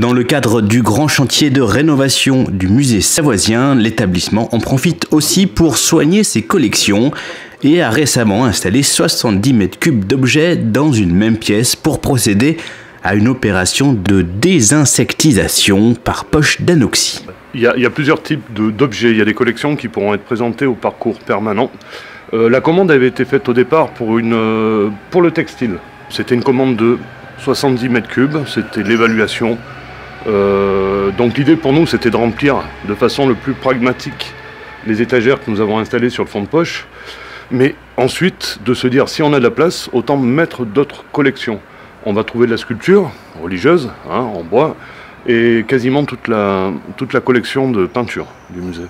Dans le cadre du grand chantier de rénovation du musée savoisien, l'établissement en profite aussi pour soigner ses collections et a récemment installé 70 mètres cubes d'objets dans une même pièce pour procéder à une opération de désinsectisation par poche d'anoxie. Il y a plusieurs types d'objets. Il y a des collections qui pourront être présentées au parcours permanent. La commande avait été faite au départ pour le textile. C'était une commande de 70 mètres cubes, c'était l'évaluation. Donc l'idée pour nous, c'était de remplir de façon le plus pragmatique les étagères que nous avons installées sur le fond de poche. Mais ensuite, de se dire, si on a de la place, autant mettre d'autres collections. On va trouver de la sculpture religieuse, en bois, et quasiment toute la collection de peinture du musée.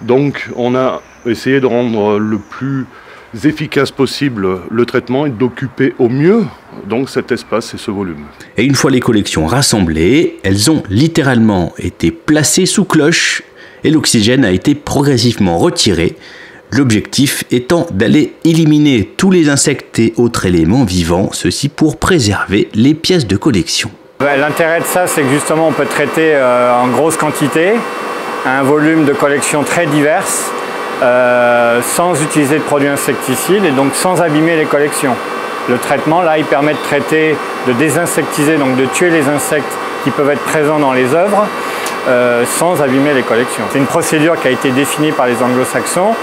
Donc on a essayé de rendre le plus efficace possible le traitement et d'occuper au mieux donc cet espace et ce volume. Et une fois les collections rassemblées, elles ont littéralement été placées sous cloche et l'oxygène a été progressivement retiré. L'objectif étant d'aller éliminer tous les insectes et autres éléments vivants, ceci pour préserver les pièces de collection. L'intérêt de ça, c'est que justement on peut traiter en grosse quantité, un volume de collection très diverses, sans utiliser de produits insecticides et donc sans abîmer les collections. Le traitement là, il permet de traiter, de désinsectiser, donc de tuer les insectes qui peuvent être présents dans les œuvres sans abîmer les collections. C'est une procédure qui a été définie par les anglo-saxons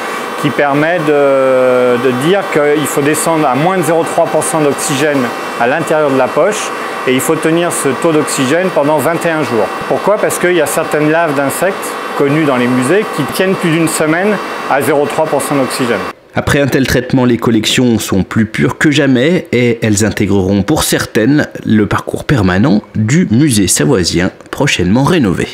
qui permet de dire qu'il faut descendre à moins de 0,3% d'oxygène à l'intérieur de la poche et il faut tenir ce taux d'oxygène pendant 21 jours. Pourquoi? Parce qu'il y a certaines laves d'insectes connues dans les musées qui tiennent plus d'une semaine à 0,3% d'oxygène. Après un tel traitement, les collections sont plus pures que jamais et elles intégreront pour certaines le parcours permanent du musée savoisien prochainement rénové.